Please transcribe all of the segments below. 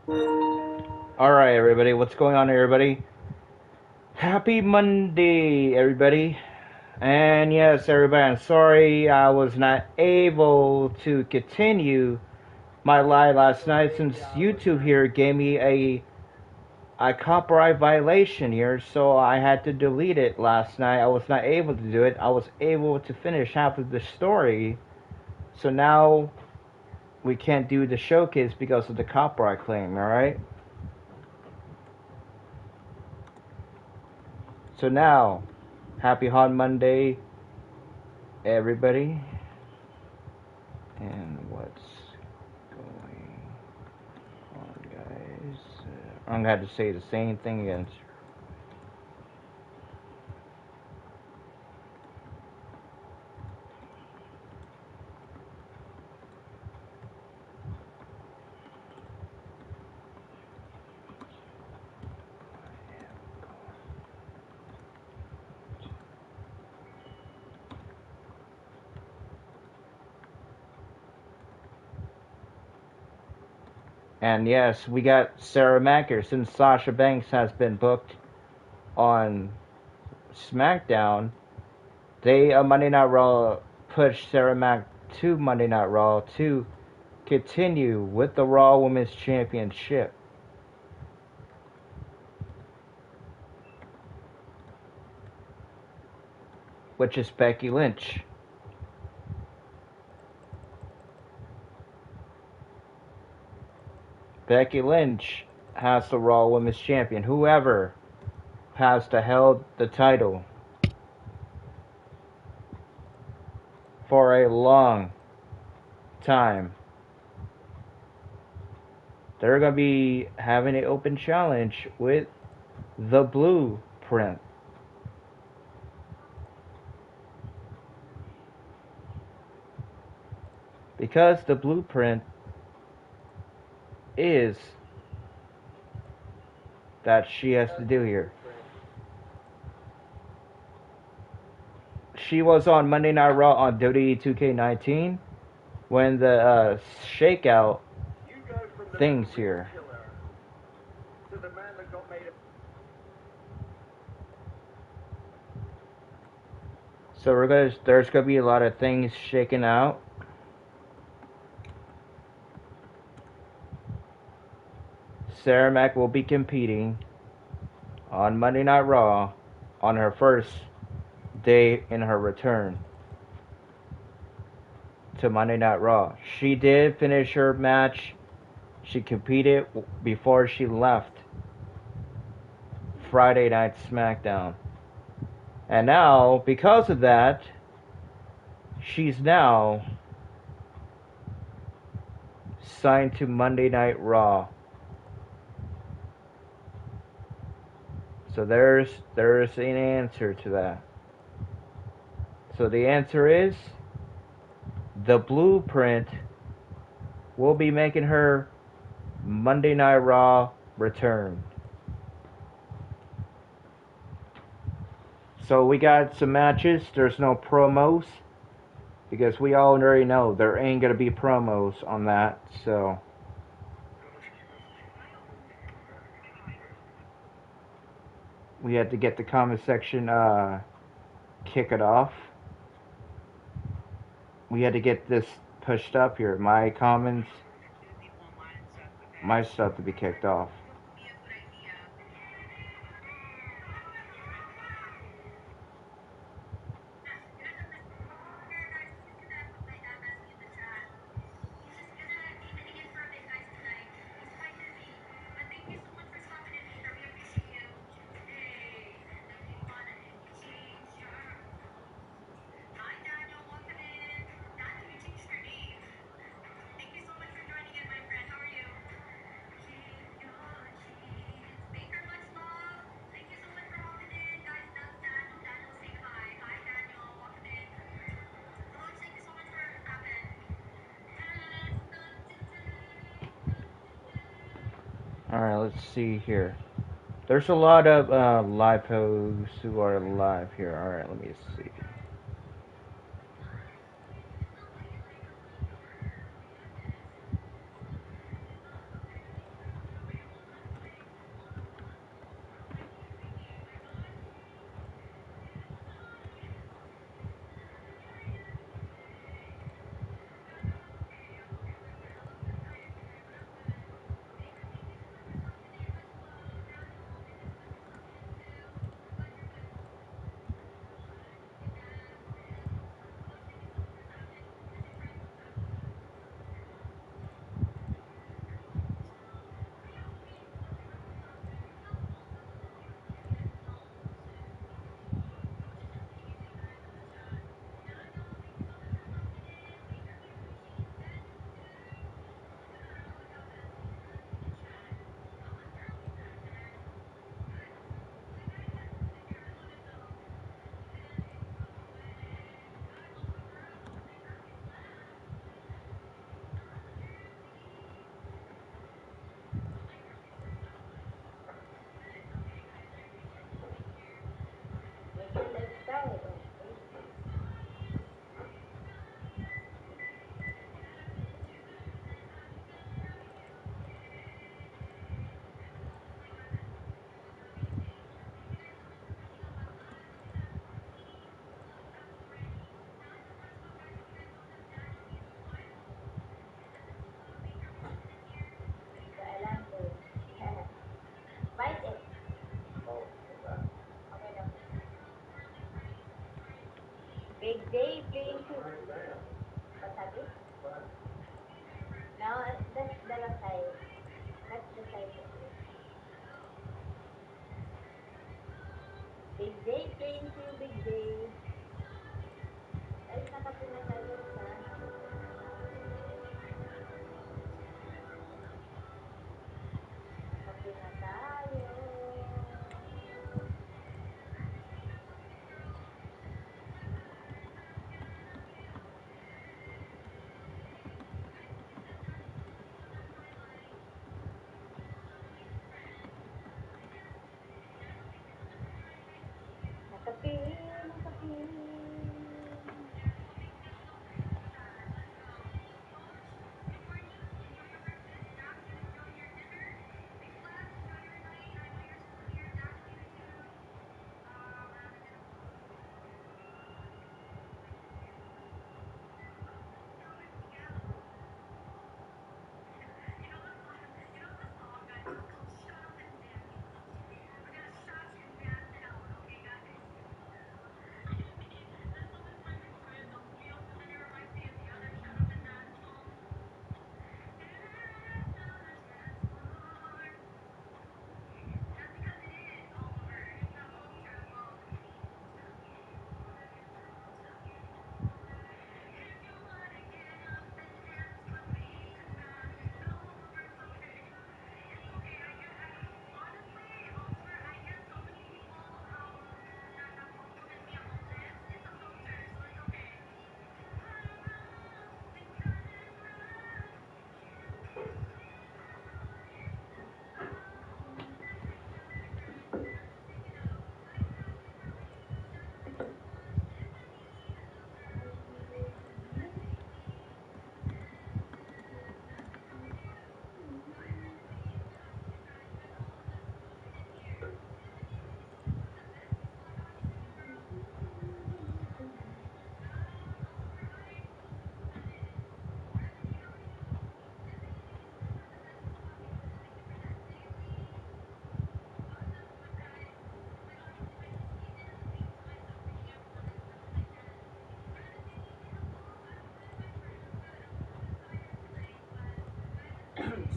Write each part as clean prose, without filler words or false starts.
Alright, everybody, what's going on, everybody? Happy Monday, everybody. And yes, everybody, I'm sorry I was not able to continue my live last night since YouTube here gave me a copyright violation here, so I had to delete it last night. I was not able to do it. I was able to finish half of the story, so now we can't do the showcase because of the copyright claim, alright? So now, happy Hot Monday, everybody. And what's going on, guys? I'm gonna have to say the same thing again. And yes, we got Sarah Mack here. Since Sasha Banks has been booked on SmackDown, they Monday Night Raw pushed Sarah Mack to Monday Night Raw to continue with the Raw Women's Championship, which is Becky Lynch. Becky Lynch has the Raw Women's Champion. Whoever has to held the title for a long time, they're going to be having an open challenge with the Blueprint. Because the Blueprint is that she has to do here. She was on Monday Night Raw on WWE 2K19 when the shakeout things here. So there's gonna be a lot of things shaken out. Sarah Mack will be competing on Monday Night Raw on her first day in her return to Monday Night Raw. She did finish her match. She competed before she left Friday Night SmackDown. And now, because of that, she's now signed to Monday Night Raw. So there's an answer to that. So the answer is the Blueprint will be making her Monday Night Raw return. So we got some matches. There's no promos because we all already know there ain't gonna be promos on that. So we had to get the comment section kick it off. We had to get this pushed up here. My comments, my stuff to be kicked off. Alright, let's see here. There's a lot of live hosts who are live here. Alright, let me see.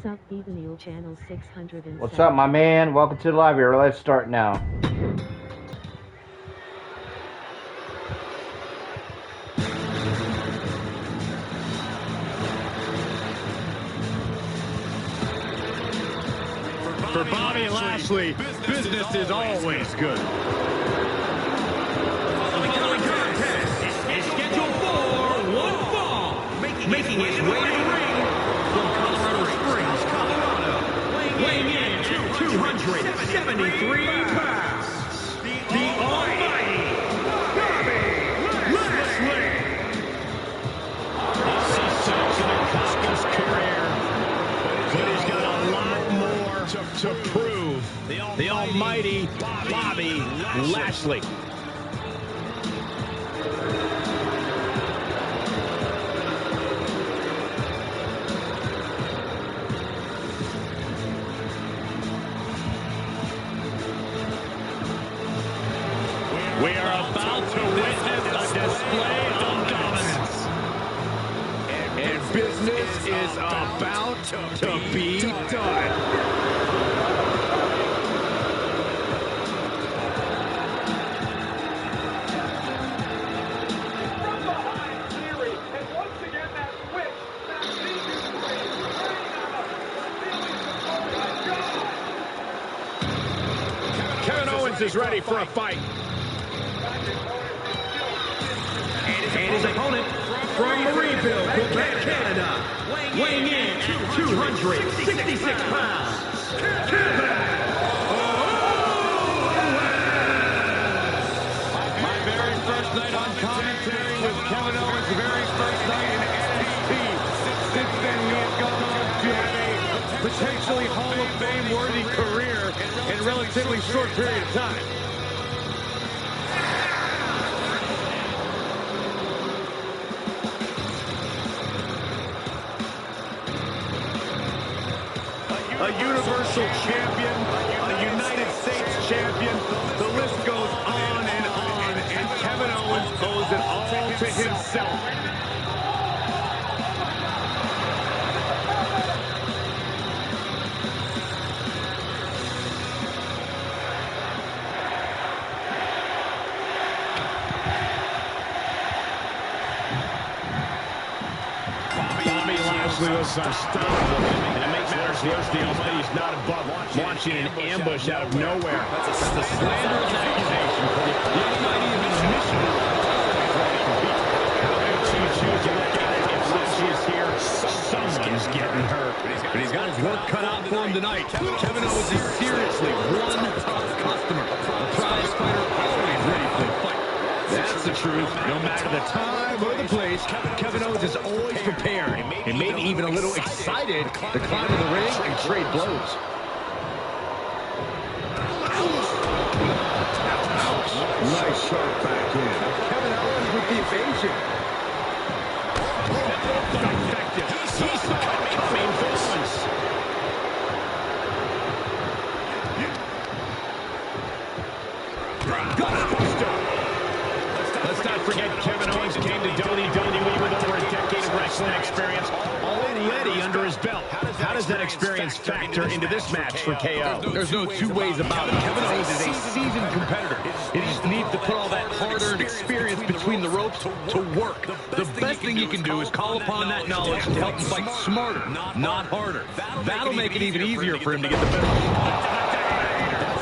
What's up, TheDanielChannel 607? What's up, my man? Welcome to the live here. Let's start now. For Bobby and Lashley, business is always good. The following contest is scheduled for one fall, making his way to the ring from Colorado Springs, Colorado, weighing in at 273 pounds, the almighty Bobby Lashley. He's such an accomplished career, but he's got a lot more to prove. The almighty Bobby Lashley. We are about to witness a display of dominance. And business is about to be done. Kevin Owens is ready for a fight. And his opponent from Marieville, Quebec, Canada, weighing in at 266 pounds, Kevin Owens. My very first night on commentary was Kevin Owens' very first night in NXT. Since then, he has gone on to have a potentially Hall of Fame-worthy career in a relatively short period of time. A Universal Champion, a United States Champion, the list goes on, and Kevin Owens owes it all to himself. Bobby Lashley was unstoppable. And to make matters worse, the Almighty's not above launching an ambush out of nowhere. That's a slanderous accusation. The Almighty is in a mission. However you choose to look at it, if Lashley is here, someone's getting hurt. But he's got his work cut out for him tonight. Kevin Owens is seriously one tough customer. A prize fighter always ready for a fight. That's the truth. No matter the time or the place, Kevin Owens is always prepared and maybe even a little excited to climb in the ring and trade blows. Nice sharp back in. Kevin Owens with the evasion. Effective. He's coming for once. Let's not forget Kevin Owens came to WWE with over a decade of wrestling experience already under his belt. How does that experience factor into this match for KO? There's no two ways about it. Kevin Owens is a seasoned competitor. He just needs to put all that hard-earned experience between the ropes to work. The best thing you can do is call upon that knowledge to help him fight smarter, not harder. That'll make it even easier for him to get the better.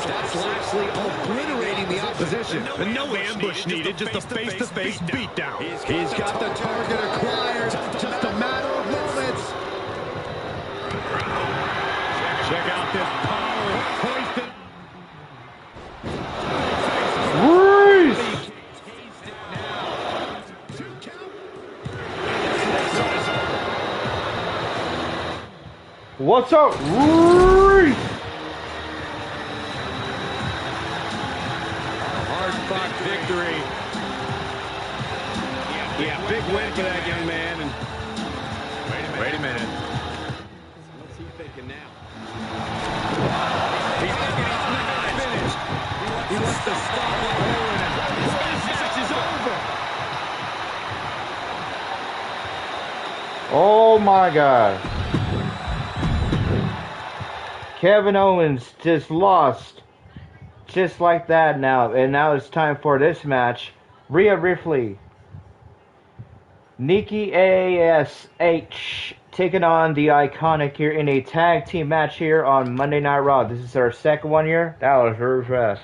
That's Lashley obliterating the opposition. And no ambush needed, just a face-to-face beatdown. He's got the target acquired, just a matter of moments. Check out this power hoisted. What's up, Reese? Hard-fought victory. Yeah, big win for that young man. And wait a minute. What's he thinking now? He's not finished. He wants to stop the hole in it. This match is over. Oh my God. Kevin Owens just lost. Just like that now. And now it's time for this match. Rhea Ripley, Nikki ASH taking on the Iconic here in a tag team match here on Monday Night Raw. This is our second one here. That was very fast.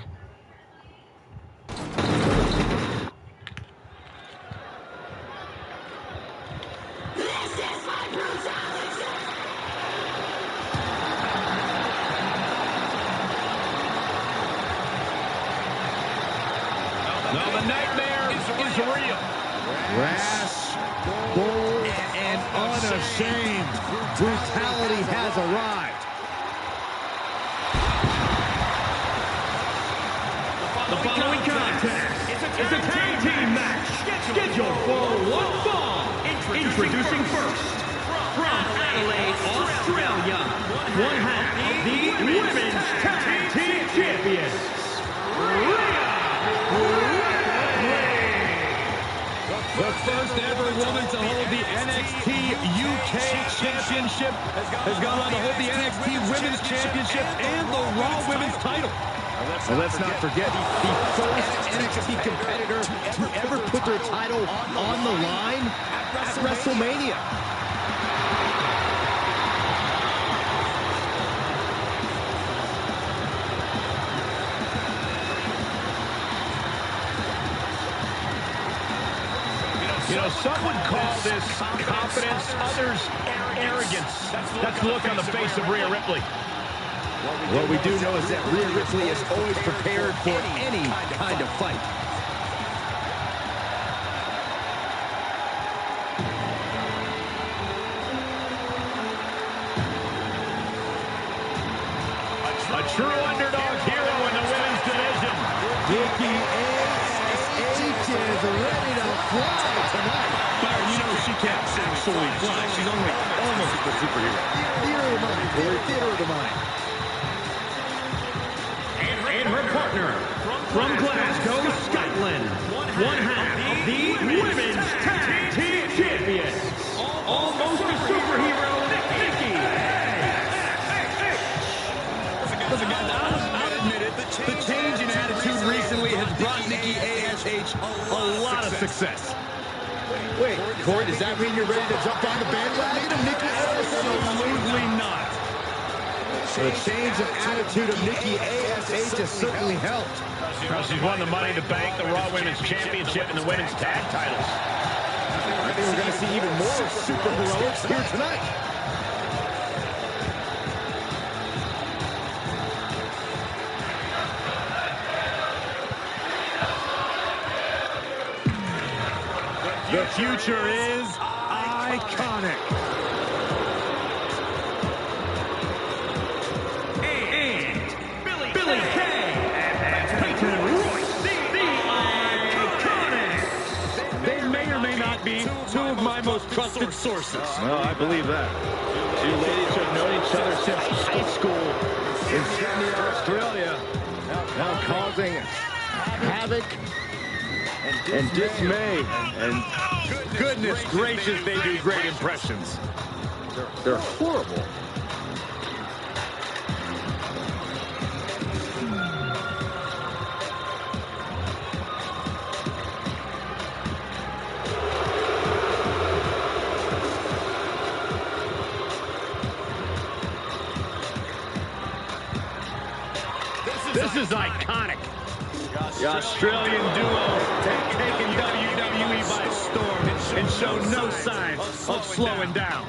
Well, the nightmare is real. Brass, bold, and unashamed. Brutality has arrived. The following contest is a tag team match scheduled for one fall. Introducing first, from Adelaide, Australia, one half of the Women's Tag Team Champions, Rhea Ripley. The first ever woman to hold the NXT UK Championship has gone on to hold the NXT Women's Championship and the Raw Women's title. And let's not forget the first NXT competitor to ever put their title on the line at WrestleMania. You know, some would call this confidence, others arrogance. That's the look on the face of Rhea Ripley. What we do know is that Rhea Ripley is always prepared for any kind of fight. A true underdog hero in the women's division. Nikki ASH is ready to fly tonight. Byron, you know she can't actually fly. She's only almost a superhero. Theater of the mind, Corey. Theater of the mind. And her partner, from Glasgow, Scotland, one half of the Women's Tag Team Champions, almost a superhero, Nikki ASH. Listen, guys, I'll admit it. The change in attitude recently has brought Nikki ASH a lot of success. Wait, Corey, does that mean you're ready to jump on the bandwagon of Nikki ASH? Absolutely not. The change of attitude of Nikki ASH has certainly helped. Now she's won the Money in the Bank, the Raw Women's Championship, and the Women's Tag titles. I think we're going to see even more superheroics here tonight. The future is iconic. Billy Kay and Peyton Royce, the Iconic. They may or may not be two of my most trusted sources. Well, I believe that. Two ladies who have known each other since high school In Sydney, Australia, now causing havoc and dismay. and goodness gracious, they do great impressions. They're horrible. This is iconic. The Australian duo have taken WWE by storm and show no signs of slowing down.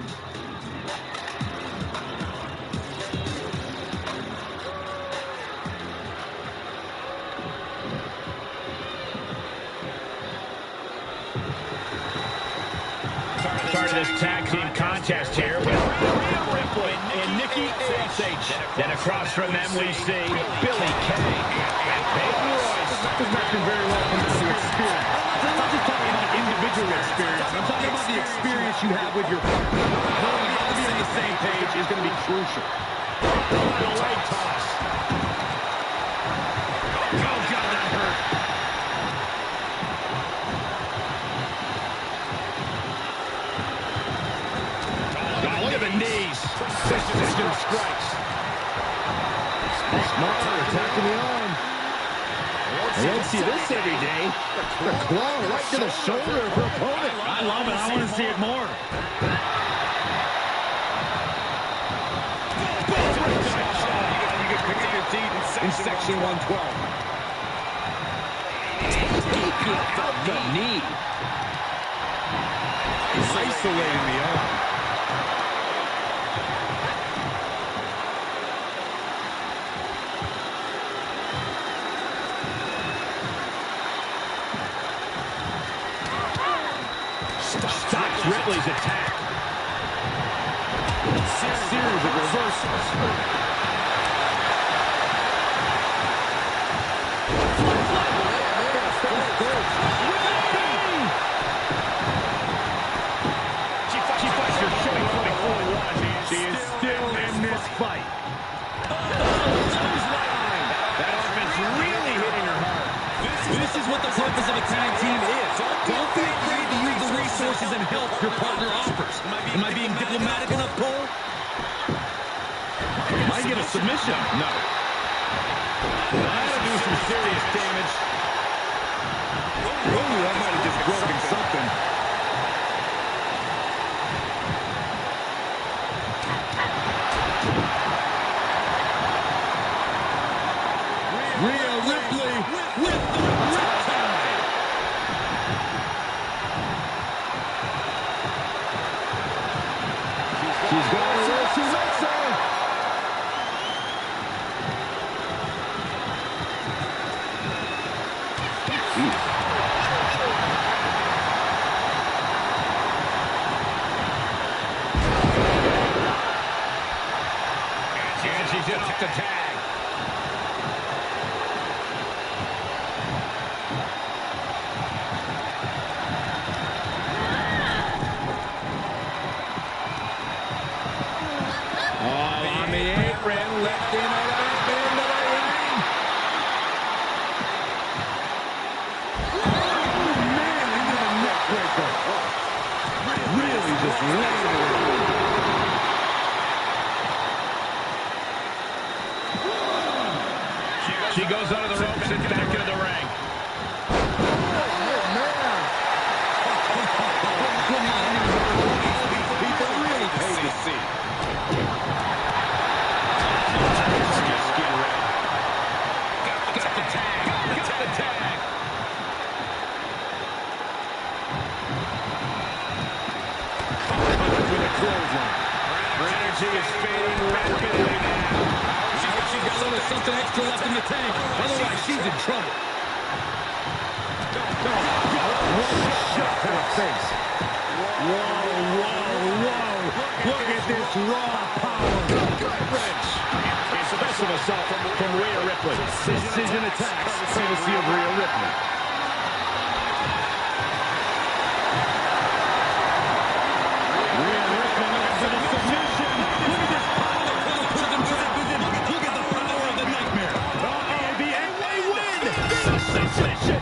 Started this tag team contest here with Rhea Ripley and Nikki ASH. Then across from them we see Billy Kay and Peyton Royce. This match is very well from the experience. I'm not just talking about individual experience. I'm talking about the experience you have with your partner. Knowing how to be on the same page is going to be crucial. Final leg toss. Oh, God, that hurt. Oh, look at the knees. Precision strikes. attacking the arm. You don't see this every day. The claw right to the shoulder of her opponent. I love it. I want to see it more. You can pick up your teeth in section 112. Taking out the knee. He's isolating the arm. Stops Ripley's attack. Series of reversals. She fights her showing from before one. She is still in this fight. That arm is really hitting her hard. This is what the purpose of a tag team is. Don't be afraid to use the resources and help your partner offers. Am I being diplomatic enough, Cole? Might get a submission. No. That'll do some serious damage. Oh, that might have just broken something. Rhea Ripley with the riptide. She's got her where she makes her. And she's in off the tag. On the apron, left in and out into the ring. Oh, man, into the neck breaker. Really just laying it around. She goes under the ropes and back into the ring. People really pay to see. Got the tag. Got the tag. With a clothesline. Her energy is fading rapidly now. She's got a little something extra left in the tank. Otherwise, she's in trouble. One shot to the face. Whoa. Look at this raw power. Gut wrench. Expressive assault from Rhea Ripley. Precision attacks, courtesy of Rhea Ripley. Rhea Ripley looking for the submission. Look at this power. Prison trap is in. Look at the power of the nightmare. Uh-oh, the NA win. The submission.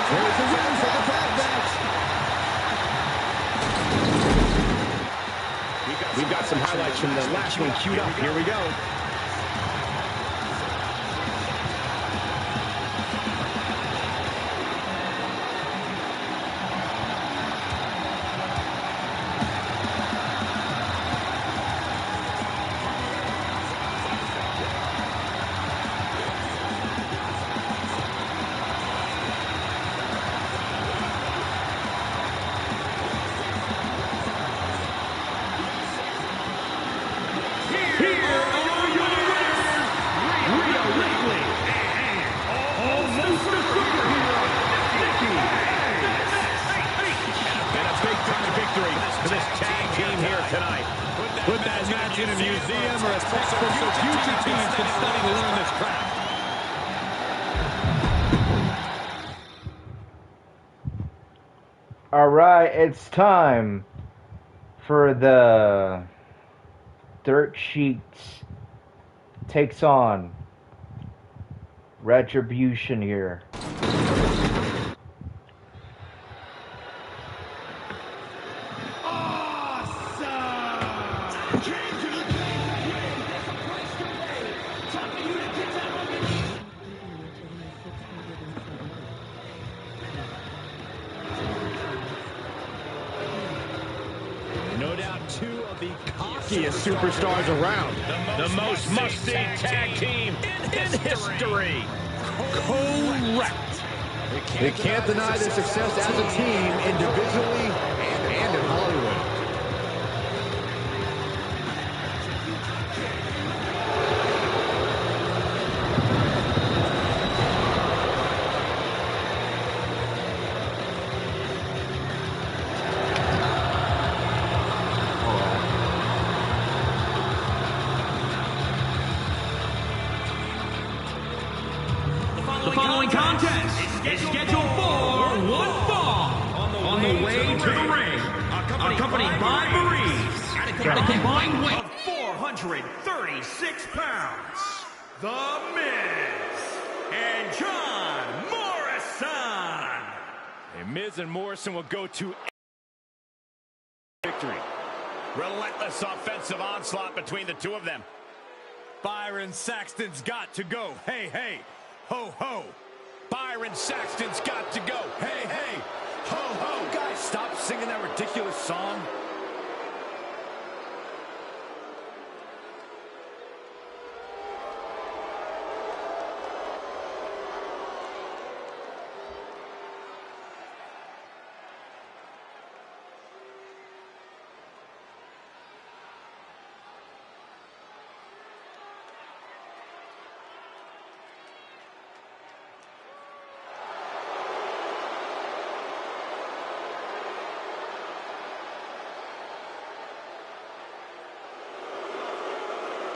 There's the win for the tag match. We've got some highlights from the last one queued up. Here we go. Put that match in a museum or a textbook so future teams can study to learn this craft. All right, it's time for the Dirt Sheets takes on Retribution here. Awesome! cockiest superstars around. The most must-see tag team in history. Correct. They can't deny their success as a team individually and in Hollywood. The following contest is scheduled for one fall. On the way to the ring, accompanied by Maurice, at a combined weight of 436 pounds, The Miz and John Morrison. And Miz and Morrison will go to victory. Relentless offensive onslaught between the two of them. Byron Saxton's got to go. Hey, hey, ho, ho. Byron Saxton's got to go. Hey, hey, ho, ho. Guys, stop singing that ridiculous song.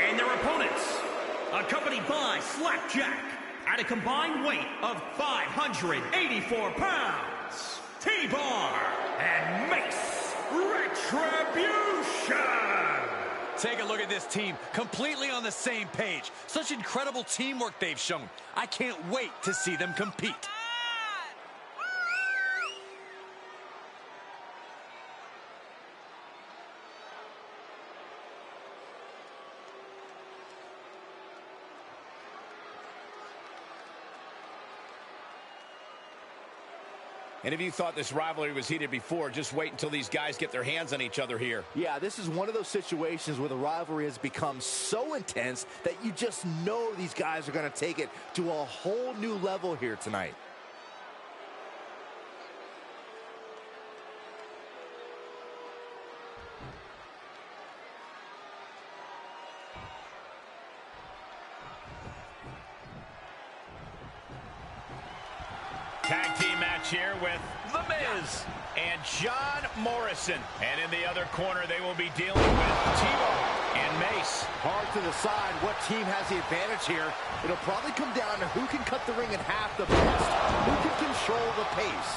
And their opponents, accompanied by Slapjack, at a combined weight of 584 pounds, T-Bar and Mace Retribution. Take a look at this team, completely on the same page. Such incredible teamwork they've shown. I can't wait to see them compete. And if you thought this rivalry was heated before, just wait until these guys get their hands on each other here. Yeah, this is one of those situations where the rivalry has become so intense that you just know these guys are going to take it to a whole new level here tonight. Tag team match here with The Miz and John Morrison. And in the other corner, they will be dealing with T-Bar and Mace. Hard to decide what team has the advantage here. It'll probably come down to who can cut the ring in half the best, who can control the pace.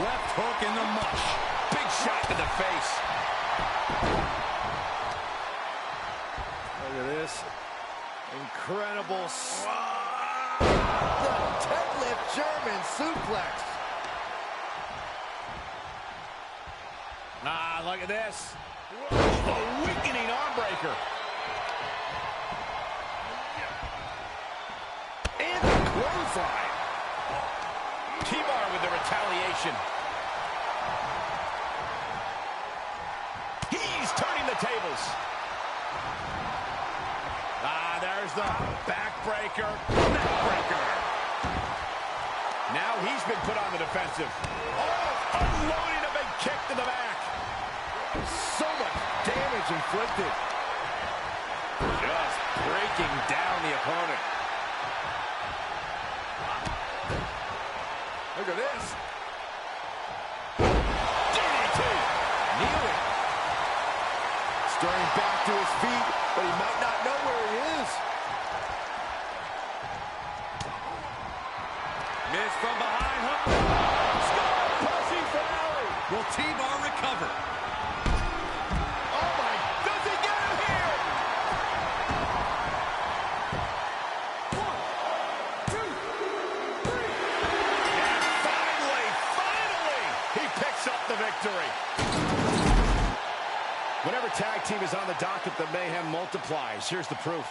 Left hook in the mush. Big shot to the face. Look at this. Incredible. The deadlift German suplex. Ah, look at this. A weakening arm breaker. And the clothesline. T-Bar with the retaliation. He's turning the tables. Ah, there's the backbreaker, neckbreaker. Now he's been put on the defensive. Oh, unloading a big kick to the back. So much damage inflicted. Just breaking down the opponent. Look at this. DDT. Kneeling. Stirring back to his feet, but he might not know where he is. Miz from behind. Skull crushing finale. Will T-Bar recover? Oh my, does he get him here? 1, 2, 3. And finally, he picks up the victory. Whenever tag team is on the docket, the mayhem multiplies. Here's the proof.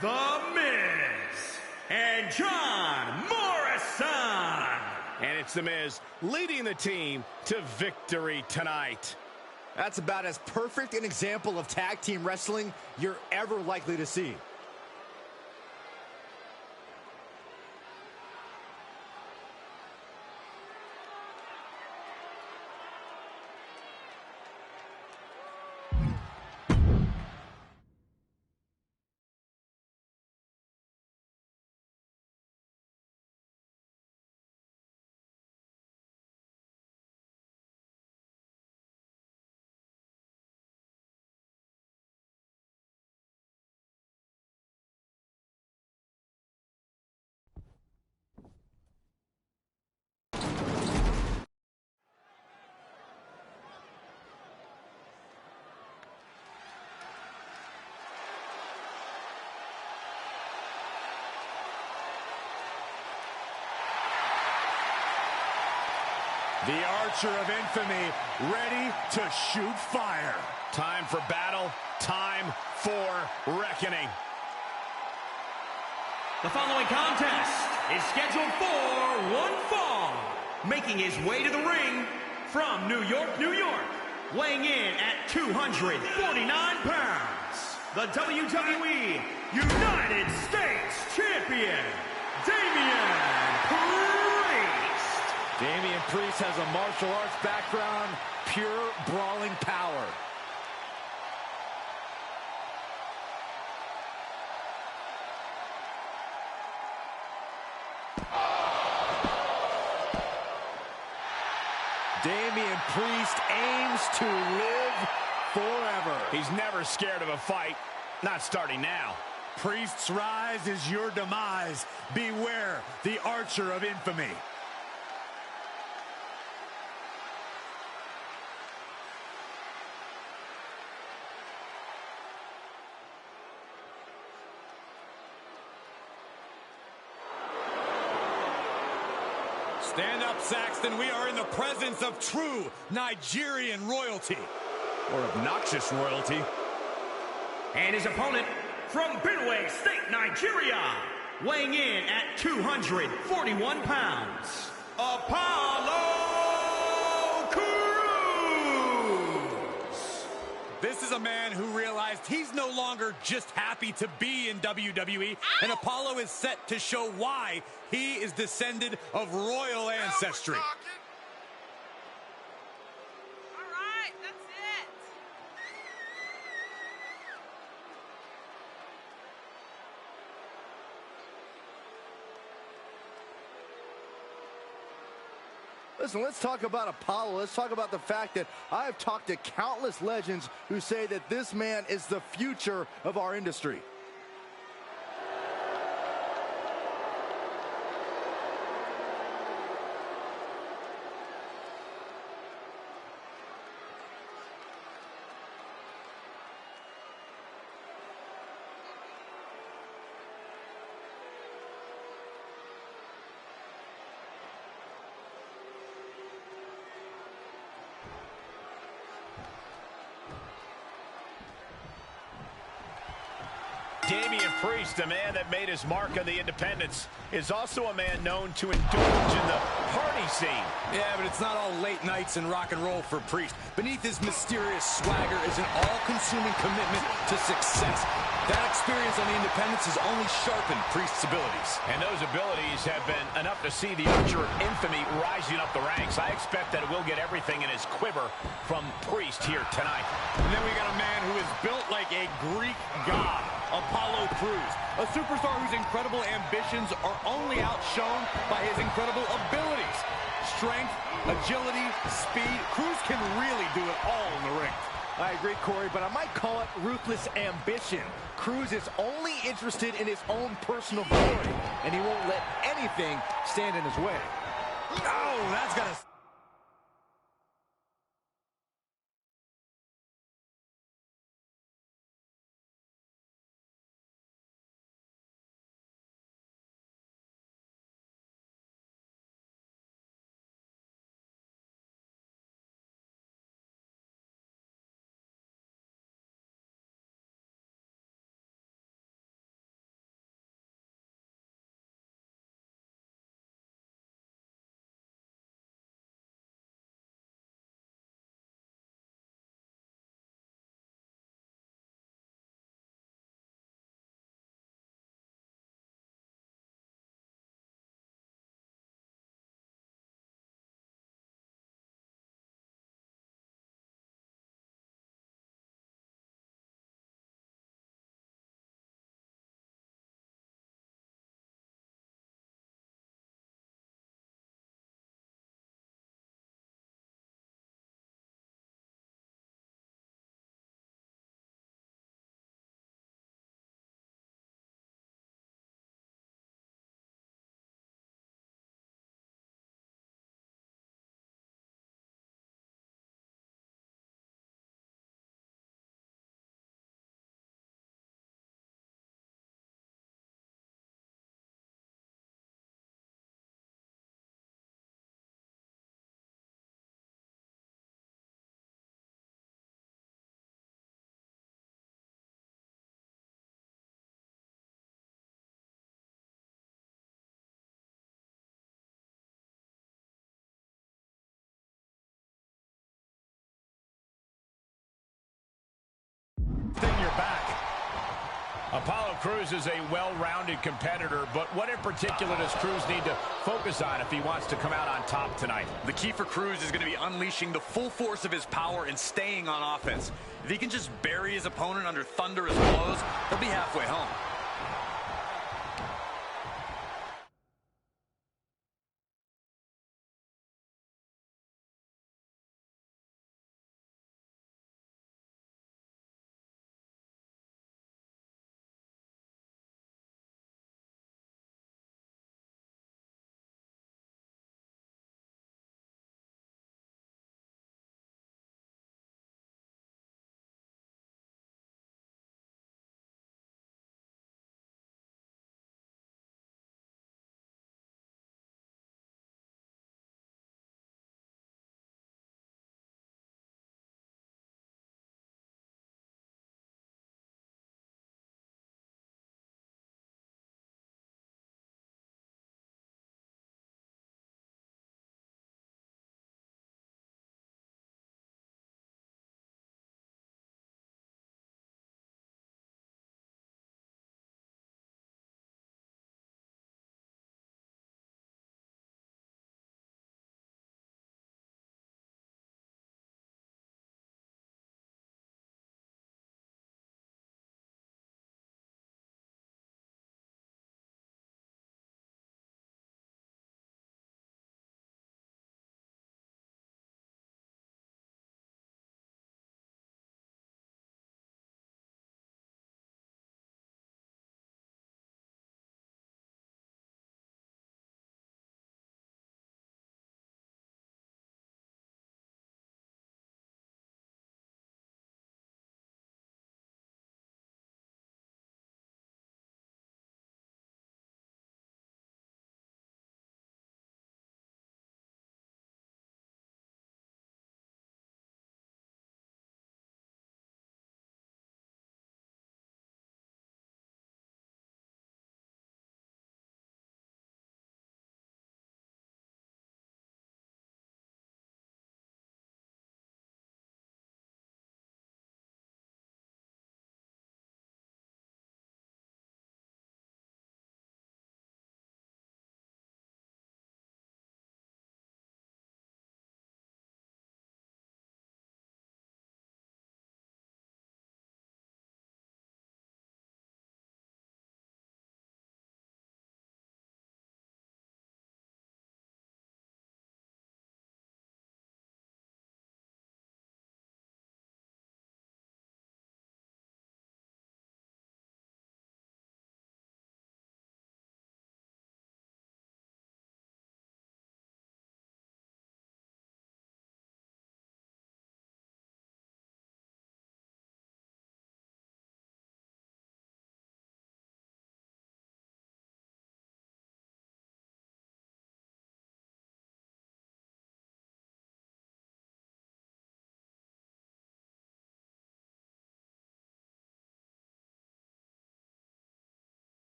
The Miz and John Morrison. And it's The Miz leading the team to victory tonight. That's about as perfect an example of tag team wrestling you're ever likely to see. The Archer of Infamy ready to shoot fire. Time for battle, time for reckoning. The following contest is scheduled for one fall. Making his way to the ring from New York, New York, weighing in at 249 pounds, the WWE United States Champion, Damian Priest. Damian Priest has a martial arts background, pure brawling power. Damian Priest aims to live forever. He's never scared of a fight, not starting now. Priest's rise is your demise. Beware the Archer of Infamy. Stand up, Saxton. We are in the presence of true Nigerian royalty. Or obnoxious royalty. And his opponent from Benue State, Nigeria, weighing in at 241 pounds, Apollo Crews. This is a man who realized he's no longer just happy to be in WWE, and Apollo is set to show why he is descended of royal ancestry. All right, that's it. Listen, let's talk about Apollo. Let's talk about the fact that I've talked to countless legends who say that this man is the future of our industry. Damian Priest, a man that made his mark on the independents, is also a man known to indulge in the party scene. Yeah, but it's not all late nights and rock and roll for Priest. Beneath his mysterious swagger is an all-consuming commitment to success. That experience on the independents has only sharpened Priest's abilities. And those abilities have been enough to see the Archer of Infamy rising up the ranks. I expect that we'll get everything in his quiver from Priest here tonight. And then we got a man who is built like a Greek god, Apollo Crews, a superstar whose incredible ambitions are only outshone by his incredible abilities. Strength, agility, speed. Crews can really do it all in the ring. I agree, Corey, but I might call it ruthless ambition. Crews is only interested in his own personal glory, and he won't let anything stand in his way. Oh, that's got to... in your back. Apollo Crews is a well-rounded competitor, but what in particular does Crews need to focus on if he wants to come out on top tonight? The key for Crews is going to be unleashing the full force of his power and staying on offense. If he can just bury his opponent under thunderous blows, he'll be halfway home.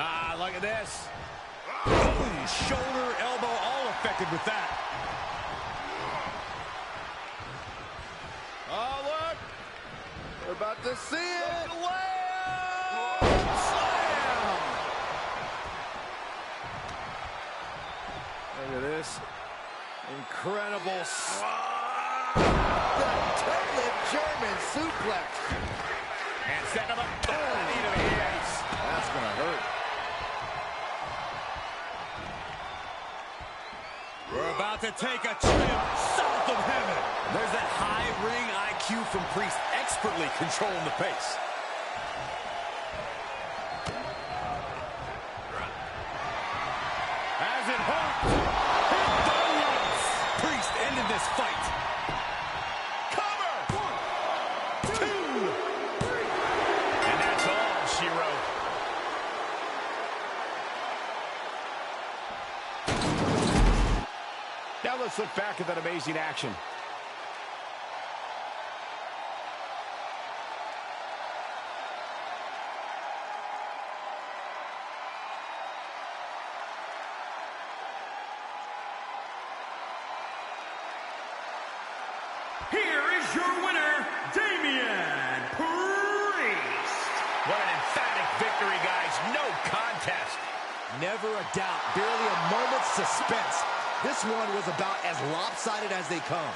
Ah, look at this. Boom, shoulder, elbow, all affected with that. Oh, look. We're about to see it. Slam! Look at this. Incredible. The deadlift German suplex. And setting him up. Oh, knee to the face. That's going to hurt. We're about to take a trip south of heaven. There's that high ring IQ from Priest, expertly controlling the pace. As it hooks, hit the ropes. Priest ended this fight. Cover. 1, 2, 3. And that's all she wrote. Now let's look back at that amazing action. Here is your winner, Damian Priest. What an emphatic victory, guys. No contest. Never a doubt. Barely a moment's suspense. This one was about as lopsided as they come.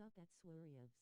Sup at Swirriovs.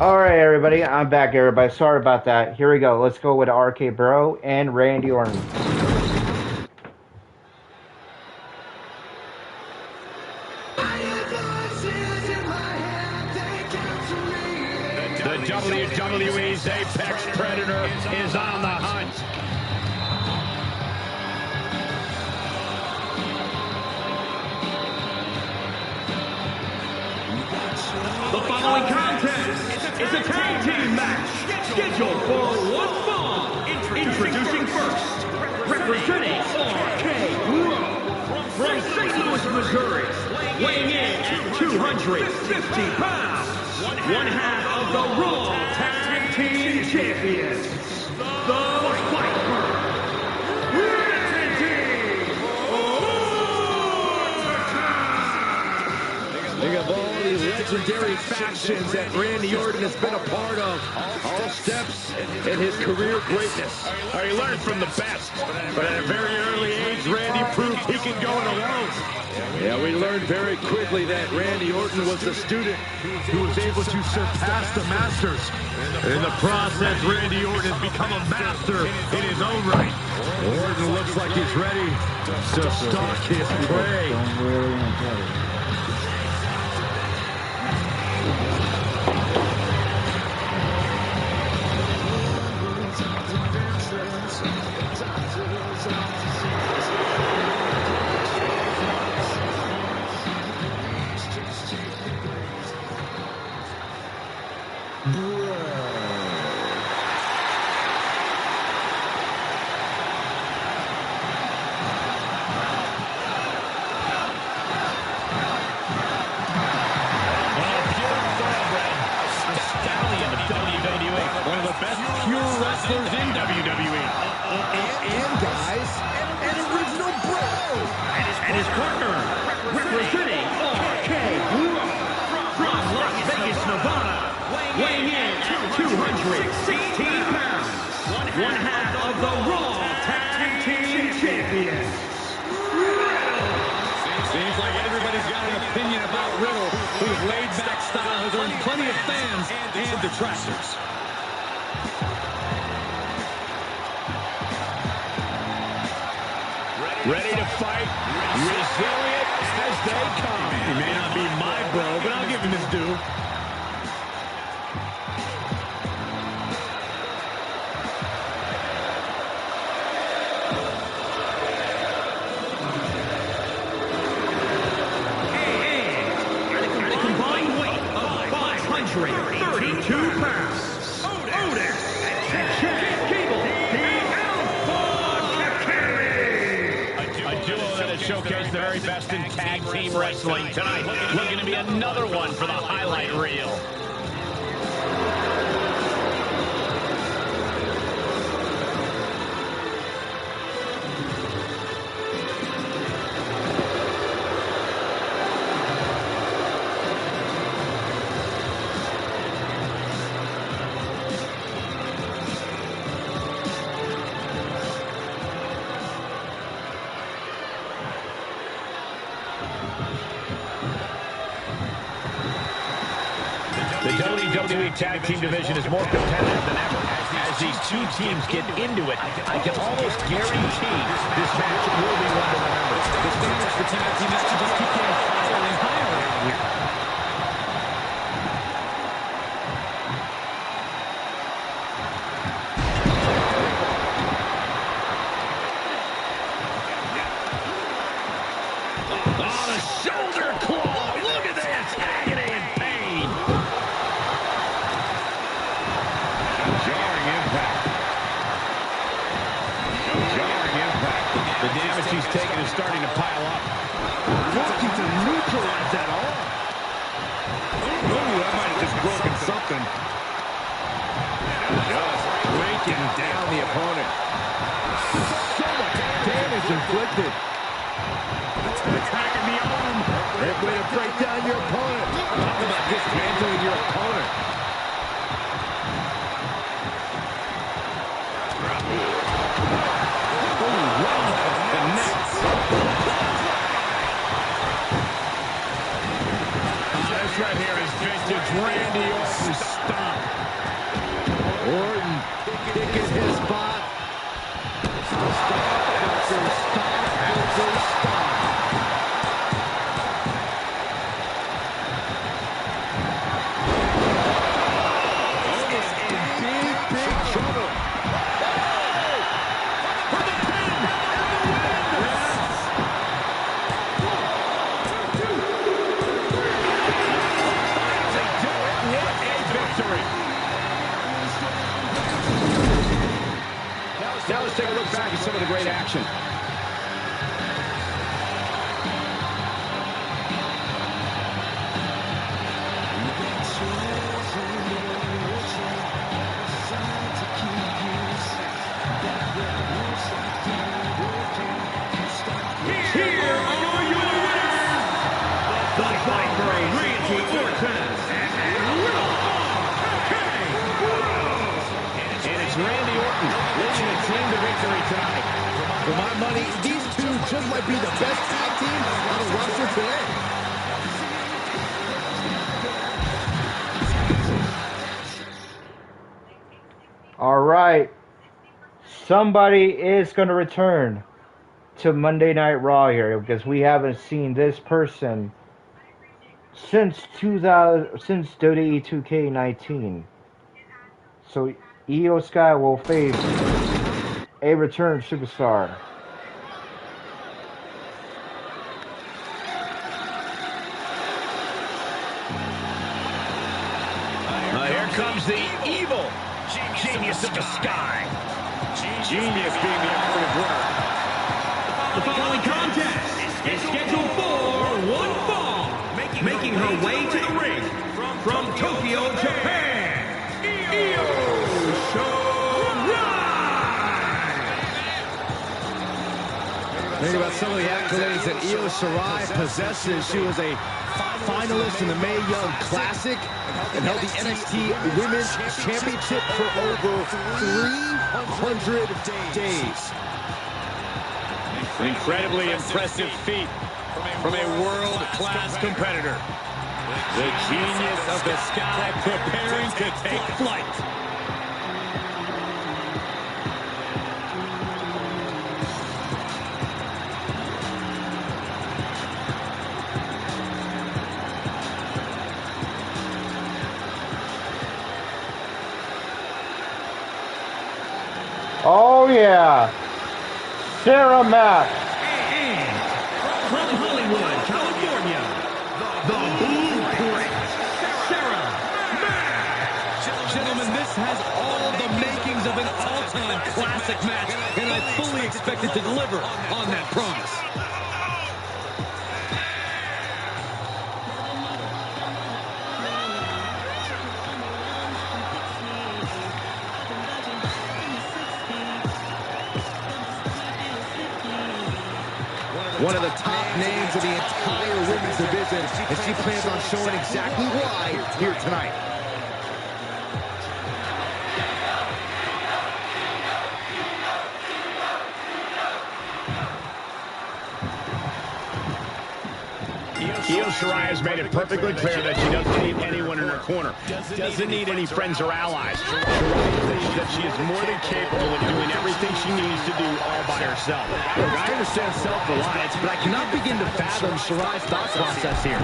Alright, everybody, I'm back, everybody. Sorry about that. Here we go. Let's go with RK Bro and Randy Orton. The WWE's Apex Predator is on the hunt. The following contest is a tag team match scheduled for one fall. Introducing first, representing RK from St. Louis, Missouri, weighing in at 250 pounds, one half of the Raw Tag Team Champions, the Viper, Think of all the legendary factions that Randy Orton has been a part of. All steps in his career greatness. He learned from the best, but at a very early age, Randy proved he can go it alone. Yeah, we learned very quickly that Randy Orton was the student who was able to surpass the masters. In the process, Randy Orton has become a master in his own right. Orton looks like he's ready to stalk his prey. Wrestlers in WWE. And guys, an original bro. and his partner, representing RK from Las Vegas, Nevada, weighing in at 216 pounds, one half of the Raw Tag Team Champions. Seems like everybody's got an opinion about Riddle, whose laid-back style has earned plenty of fans and detractors. Ready to fight, resilient as they come. He may not be my bro, but I'll give him his due. At a combined weight of 532 pounds, Otis and Cable, A duo that has showcased the very best in tag team wrestling tonight. Looking to be another one for the highlight reel. The WWE Tag Team division is more competitive than ever. As these two teams get into it, I can almost guarantee this match will be one to remember. The standards for tag team matches just keep getting higher and higher around here. Oh, the shoulder claw! Look at this! Agony and pain! Jarring impact. Jarring impact. The damage he's taken is starting to pile up. Looking to neutralize that arm. Ooh, that might have just broken something. Just breaking down the opponent. So much damage inflicted. Attacking the arm. Great way to break down your opponent. Talk about dismantling your opponent. Ooh, right off the neck. This right here is vintage Randy Orton stomp. picking his spot. Stomp after stomp after stomp. Now let's take a look back at some of the great action. Here are your winners, the Viper Randy Orton and And it's Randy Orton leading the team to victory tonight. For my money, these two just might be the best tag team on the roster today. All right. Somebody is going to return to Monday Night Raw here because we haven't seen this person since WWE 2K19. So Io Sky will face a return superstar. Here comes the evil genius of the sky. Genius being the operative word. The following contest is scheduled for one fall, making her way to the ring from Tokyo, Japan, Io Shirai. Think about some of the accolades that Io Shirai possesses. She was a finalist in the Mae Young Classic and held the NXT Women's Championship for over 300 days. An incredibly impressive feat from a world-class competitor. The genius of the sky preparing to take flight. Oh yeah, Sarah Mack. And from Hollywood, California, the Blueprint, Sarah Mack. Gentlemen, this has all the makings of an all-time classic match, and I fully expect it to deliver on that promise. One of the top names of the entire women's division, and she plans on showing exactly why here tonight. Io Shirai has made it perfectly clear that she doesn't need anyone in her corner. Doesn't need any friends or allies. Shirai believes that she is more than capable of doing everything she needs to do all by herself. Look, I understand self-reliance, but I cannot begin to fathom Shirai's thought process here.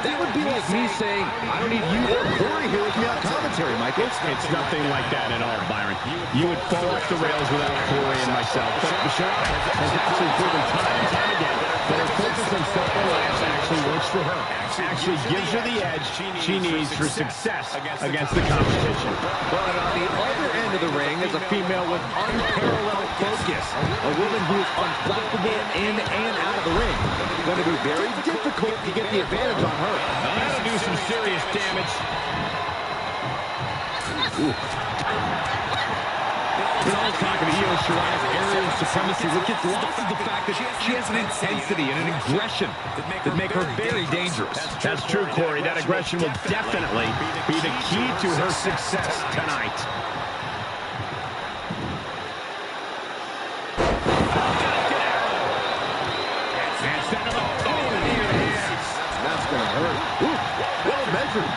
That would be like me saying, I don't need you or Corey here with me on commentary, Michael. It's nothing like that at all, Byron. You would fall off the rails without Corey and myself. But Shirai has actually proven time and time again that her focus on self-reliance actually works for her. Actually gives her the edge she needs for success against the competition. But on the other end of the ring is a female with unparalleled focus. A woman who is unflappable in and out of the ring. It's going to be very difficult to get the advantage on her. That'll do some serious damage. With all talk of Io Shirai's aerial supremacy, what gets lost is the fact that she has an intensity and an aggression that make her very dangerous. That's true, Corey. That aggression will definitely be the key to her success tonight. That's going to hurt. Ooh, well measured.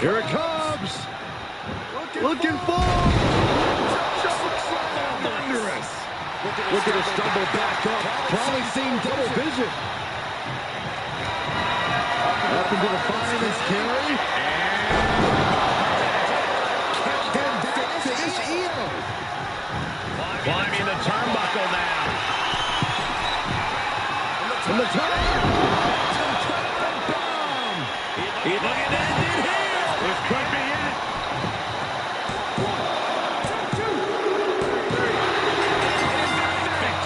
Here it comes. Looking for. Thunderous. Look at her stumble back up. Probably seeing double vision. Up into the fireman's carry. And finish Io. Climbing the turnbuckle now. From the top. He's looking to end it here. This could be it.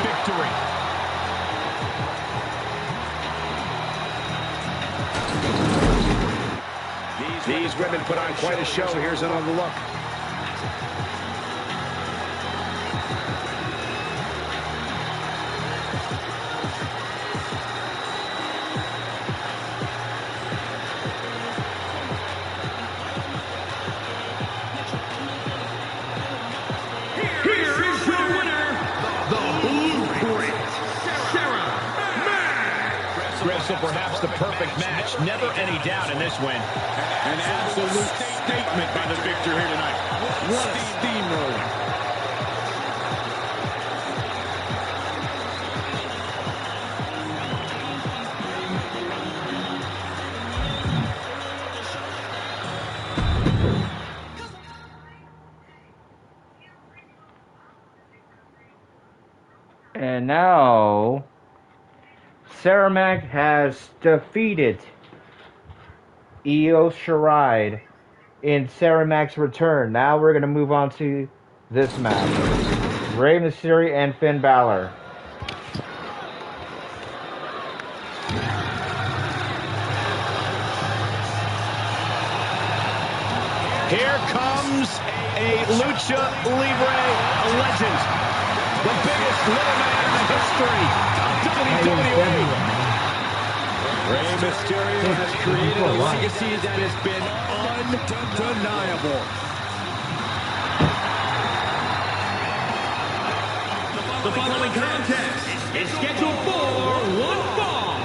Victory. These women put on quite a show. Here's another look. Here is your winner, the Blueprint, Sarah Mack. Wrestle perhaps the perfect match. Never any doubt in this win. An absolute statement by the victor here tonight. What a steamroller. And now, Sarah Mack has defeated Io Shirai in Sarah Mack's return. Now we're going to move on to this match. Rey Mysterio and Finn Balor. Here comes a Lucha Libre legend. The biggest little man in the history of WWE. Rey Mysterio has created a legacy that has been undeniable. The following contest is scheduled for one fall,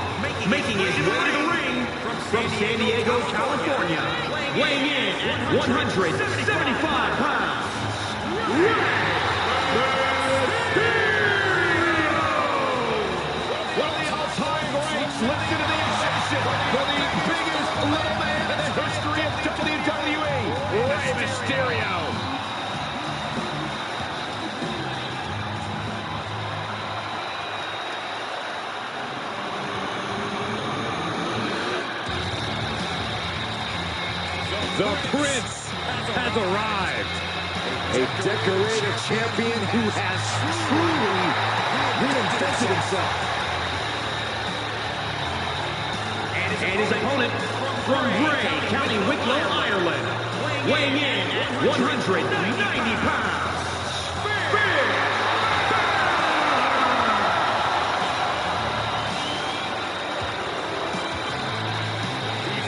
making his way to the ring from San Diego, California, weighing in at 175 pounds. One of the all-time greats lifted to the ascension for the biggest little man in the history of WWE, Rey Mysterio. The Prince has arrived. A decorated champion who has truly reinvented himself. And his opponent from Bray, County Wicklow, Ireland, weighing in at 190 pounds.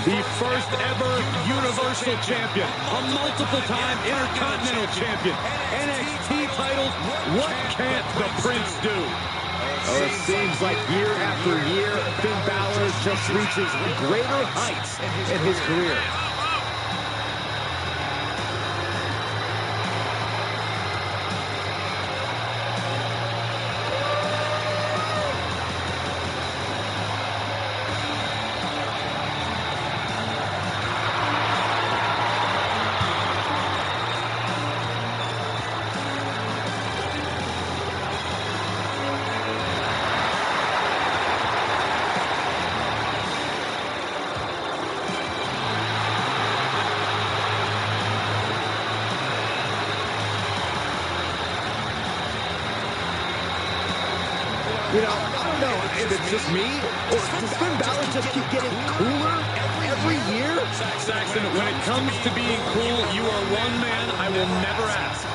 The first ever Universal Champion, a multiple-time Intercontinental Champion, NXT titles. What can't the Prince do? Oh, it seems like year after year, Finn Balor just reaches greater heights in his career. You know, I don't know if it's just me, or does Finn Balor just keep getting cooler every year? Saxton, when it comes to being cool, you are one man I will never ask.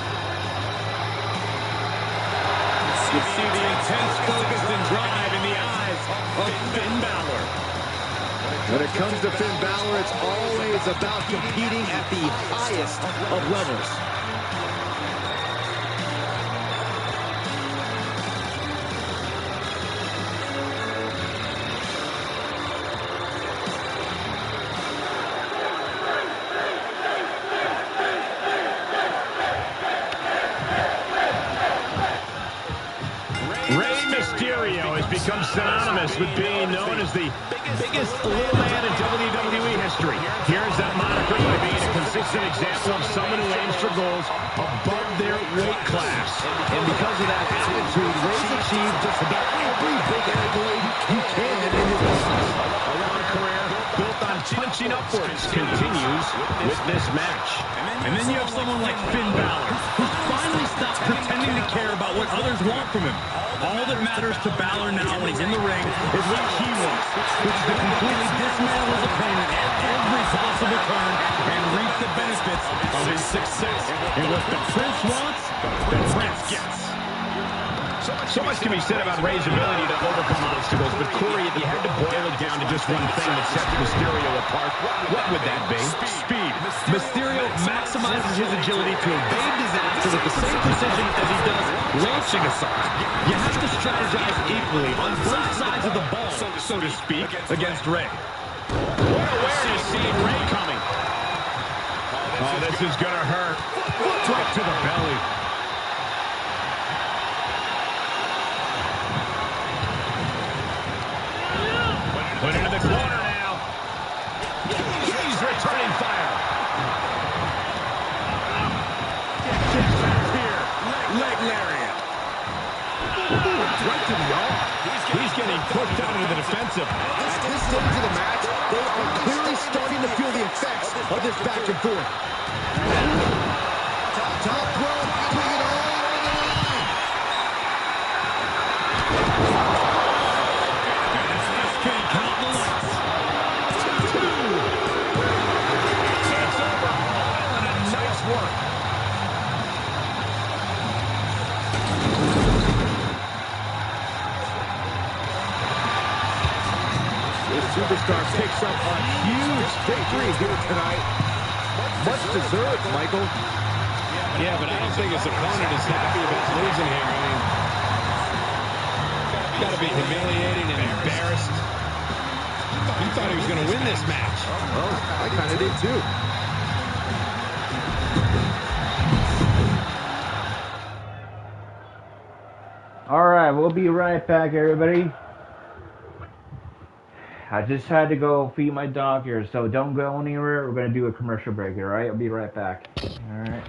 You see the intense focus and drive in the eyes of Finn Balor. When it comes to Finn Balor, it's always about competing at the highest of levels. synonymous with being known as the biggest little man in WWE history. Here's that moniker by being a consistent example of someone who aims for goals above their weight class. And because of that attitude, Ray's achieved just about every big accolade you can in his business. A long career built on punching upwards continues with this match. And then you have someone like Finn Balor, who's finally stopped pretending to care about what others want from him. All that matters to Balor now when he's in the ring is what he wants, which is to completely dismantle his opponent at every possible turn and reap the benefits of his success. And what the Prince wants, the Prince gets. So much can be said about Ray's ability to overcome obstacles, but Corey, if you had to boil it down to just one thing that sets Mysterio apart, what would that be? Speed. Mysterio maximizes his agility to evade disaster with the same precision as he does launching assault. You have to strategize equally on both sides of the ball, so to speak, against Ray. What awareness seeing Ray coming. Oh, this is going to hurt. Right to the belly. Put into the corner now. He's returning fire. Here. Leg lariat. Right to the arm. He's getting pushed out into the defensive. At this stage of the match, they are clearly starting to feel the effects of this back and forth. Top rope, putting it all on the line. Can't count the lights. It's over. And a nice work. This superstar picks up a huge victory here tonight. Much deserved, Michael. Yeah, but I don't think his opponent is happy about losing here. I mean, got to be humiliated and embarrassed. He thought he was going to win this match. Oh, I kind of did too. All right, we'll be right back, everybody. I just had to go feed my dog here, so don't go anywhere. We're going to do a commercial break, all right? I'll be right back. All right.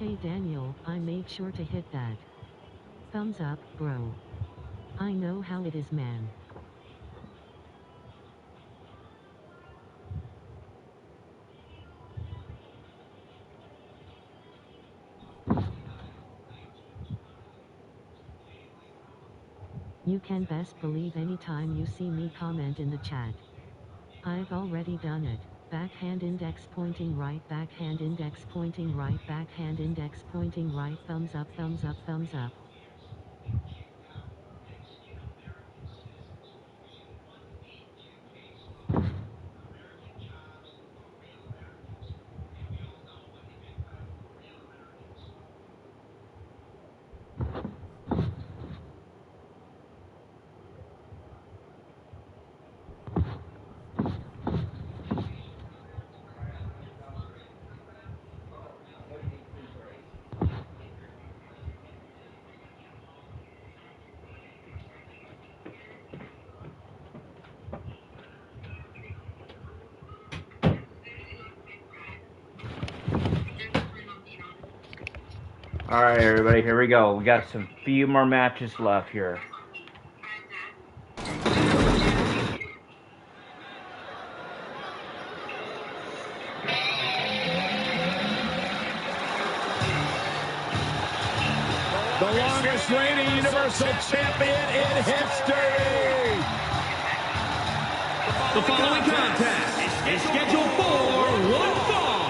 Hey Daniel, I made sure to hit that thumbs up, bro. I know how it is, man. You can best believe anytime you see me comment in the chat. I've already done it. Backhand index pointing right, backhand index pointing right, backhand index pointing right, thumbs up, thumbs up, thumbs up. All right, everybody, here we go. We got some few more matches left here. The longest reigning Universal Champion in history. The following contest is scheduled for one fall.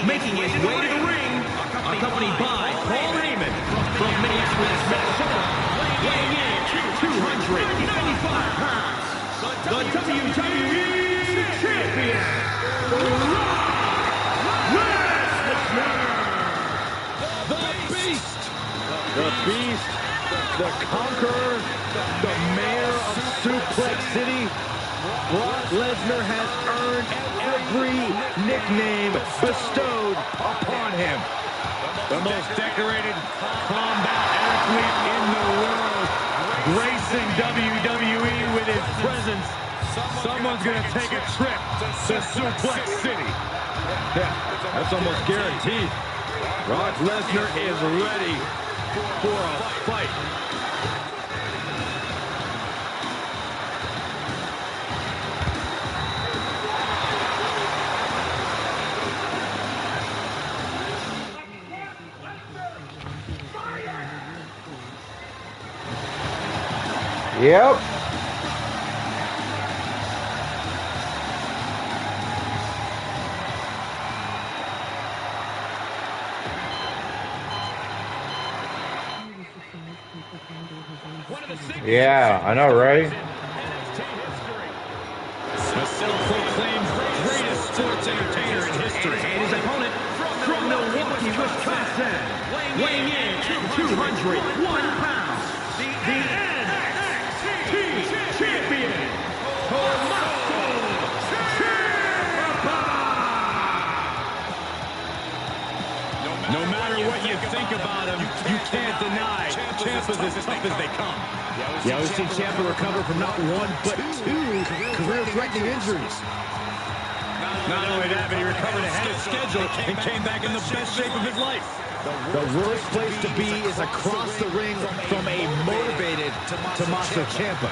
Making his way to the ring, accompanied by Paul Heyman from Minneapolis, Minnesota, weighing in 295 pounds. The WWE Champion, The Beast, the Conqueror, the Mayor of Suplex City. Brock Lesnar has earned every nickname bestowed upon him. The most decorated combat athlete in the world, gracing WWE with his presence. Someone's going to take a trip to Suplex City. Yeah, that's almost guaranteed. Brock Lesnar is ready for a fight. Yep. Yeah, I know, right? The self-proclaimed greatest sports entertainer in history. and his opponent from Milwaukee, Wisconsin, weighing in 201 pounds, the NXT Champion, Tommaso Ciampa. No matter what you think about him, you can't deny Ciampa's as tough as they come. Yeah, we've seen Ciampa recover from not one, but two career-threatening injuries. Not only that, but he recovered ahead of schedule and came back in the best shape of his life. The worst place to be is across the ring from a motivated Tommaso Ciampa.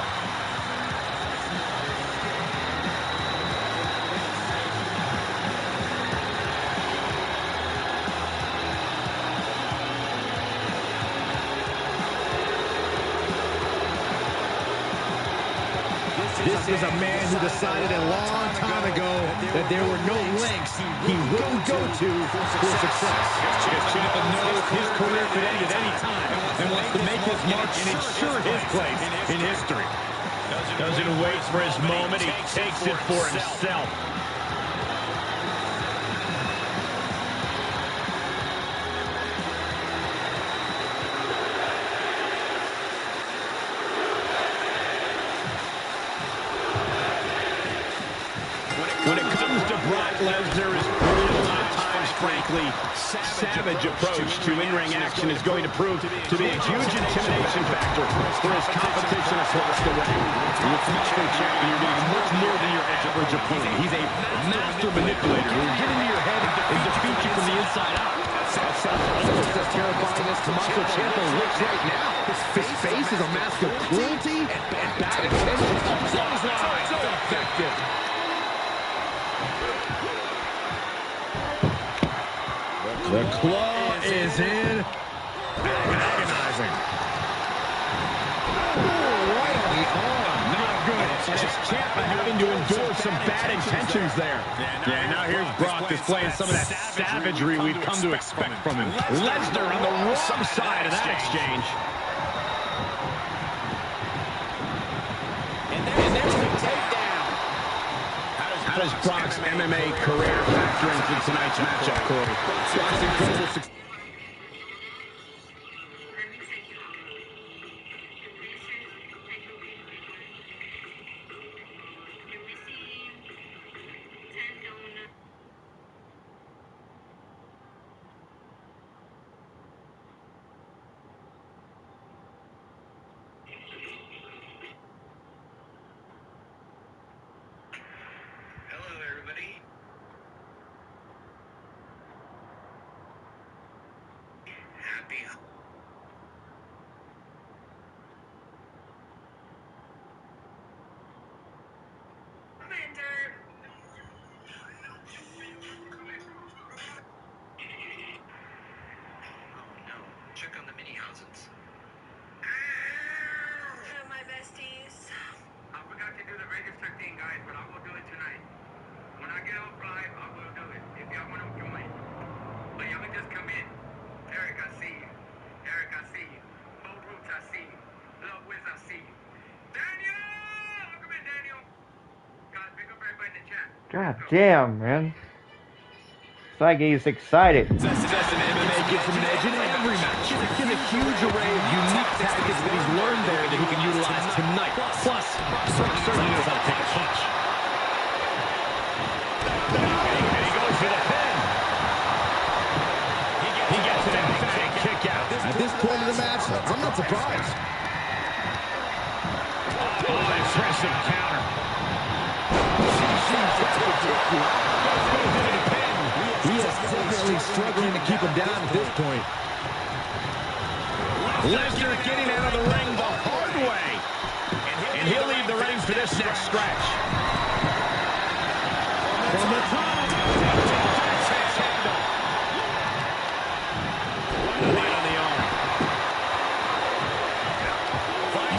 This is a man who decided a long time ago that there were no lengths he wouldn't go to for success. Ciampa knows his career could end at any time and wants to make his mark and ensure his place in history. Doesn't wait for his moment, he takes it for himself. When it comes to Brock Lesnar, his brutal and at times, frankly, savage approach to in-ring action is going to prove to be a huge intimidation factor for his competition across the ring. With Wrestling Champion, you're getting much more than your average opponent. He's a master manipulator who will get into your head and defeat you from the inside out. sounds almost as terrifying as Tommaso Ciampa looks right now. His face is a mask of cruelty and bad intentions. Clothesline, so effective. The claw is in. Agonizing. Right on the arm. Not good. And it's Ciampa having to endure some bad intentions there. Yeah, now here's Brock displaying some of that savagery we've come to expect from him. Lesnar on the wrong side of that exchange. And there's the takedown. How does Brock's MMA career factor into tonight's matchup, Corey? Brock's incredible success. Hello, everybody. Happy. Commander. Oh no! Check on the mini houses. My besties. I forgot to do the register thing, guys, but I will do it tonight. When I get off live, I will do it. If y'all want to join. But y'all can just come in. Eric, I see you. Eric, I see you. Bo Roots, I see you. Love Wiz, I see you. Daniel! Welcome in, Daniel. Guys, pick up everybody in the chat. God damn, man. It's like he's excited. Success in MMA gives him an edge in every match. He has a huge array of unique tactics that he's learned there that he can utilize tonight. Plus, Brock certainly knows how to take a punch. And he goes for the pin. He gets an emphatic kick out. At this point in the match, I'm not surprised. Oh, impressive counter. He is definitely struggling to keep him down at this point. Lesnar getting out of the ring the hard way. And he'll leave the ring for this next stretch. From the top. Right on the arm.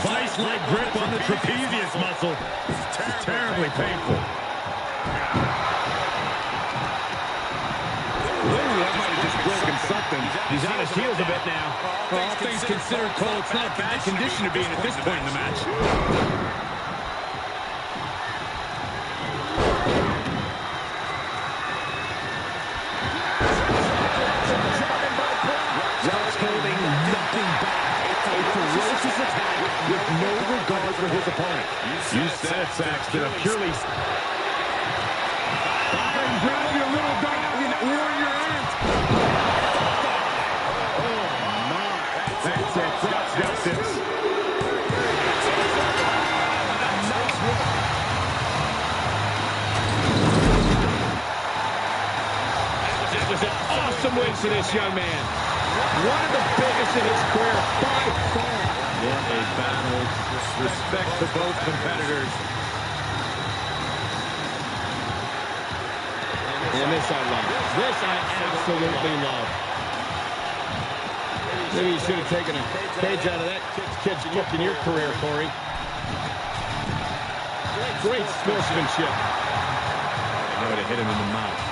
Vice-like grip on the trapezius muscle. It's terribly painful. That might have just broken something. He's on his heels a bit now. For all things considered, Cole, it's not a bad condition to be in at this point in the match. Rock's holding nothing back. A ferocious attack with no regard for his opponent. You said it, Saxton. A purely... Grab your little dog and warrior ant. Oh, my. That's it. Brock's got this. Nice work. That was an awesome win for this young man. One of the biggest in his career by far. What a battle. Respect to both competitors. And this I love. This I absolutely love. Maybe you should have taken a page out of that kid's book in your career, Corey. Great sportsmanship. I would have hit him in the mouth.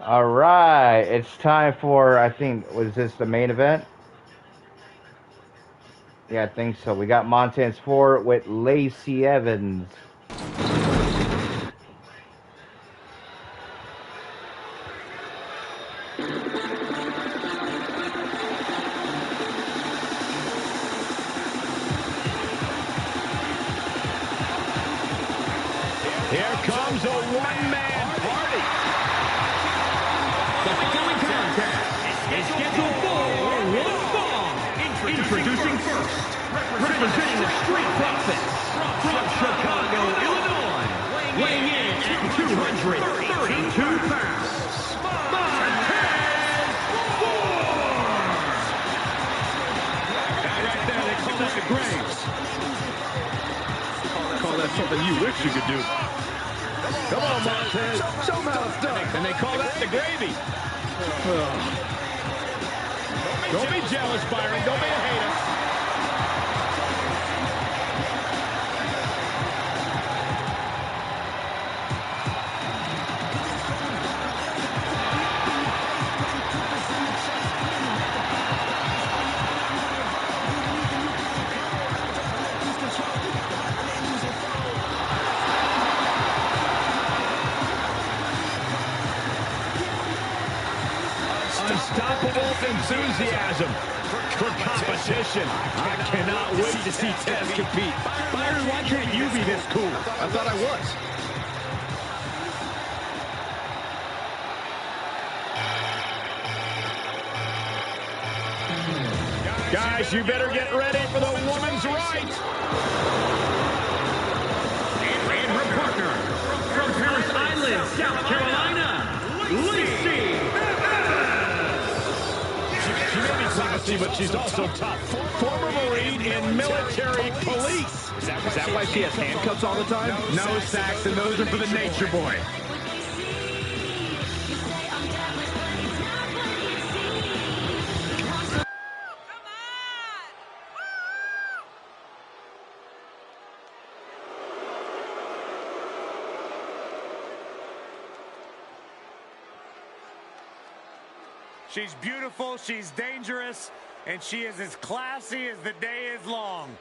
All right, it's time for, I think, was this the main event? Yeah, I think so. We got Montez Ford with Lacey Evans. Here comes a one-man party. The following contest is scheduled for one fall. Introducing first, representing the Street Profits from Chicago, Illinois, weighing in at 232 pounds, Right there, they call that the Graves. Call that something you wish you could do. Come on, Montez. Show them how it's done. And they call that the gravy. Don't be jealous, Byron. Don't be a hater. Unstoppable enthusiasm for competition. I cannot wait to see Tez compete. Byron, why can't you be this cool? I thought I was. Guys, you better get ready for the woman's right. and her partner from Paris Island, South Carolina, Lacey. She may be classy, but she's also tough. Former Marine in military police. Is that why she has handcuffs all the time? No, Saxon, those are for the nature boy. She's beautiful, she's dangerous, and she is as classy as the day is long.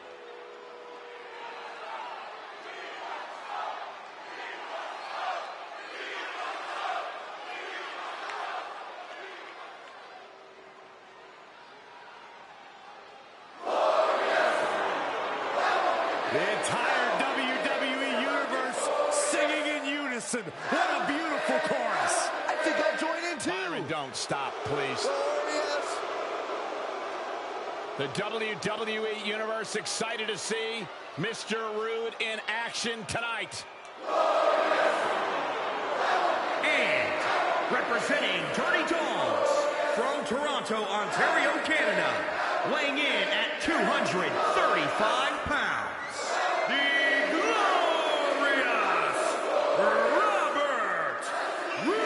The entire WWE Universe singing in unison. What a beautiful chorus. I think I'll join in too. Byron, don't stop, please. The WWE Universe excited to see Mr. Rude in action tonight. And representing Dirty Dogs from Toronto, Ontario, Canada, weighing in at 235 pounds, the glorious Robert Roode.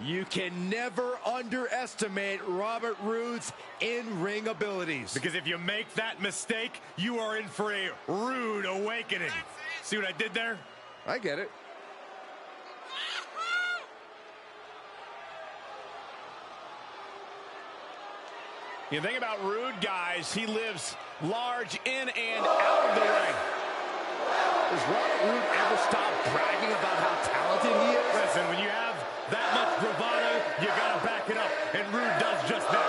You can never underestimate Robert Roode's in-ring abilities. Because if you make that mistake, you are in for a rude awakening. See what I did there? I get it. You think about Rude, guys, he lives large in and out of the ring. Does Robert Roode ever stop bragging about how talented he is? Listen, when you have that much bravado, you gotta back it up, and Rude does just that.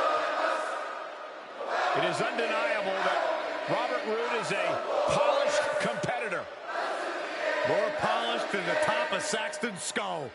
It is undeniable that Robert Roode is a polished competitor. More polished than the top of Saxton's skull.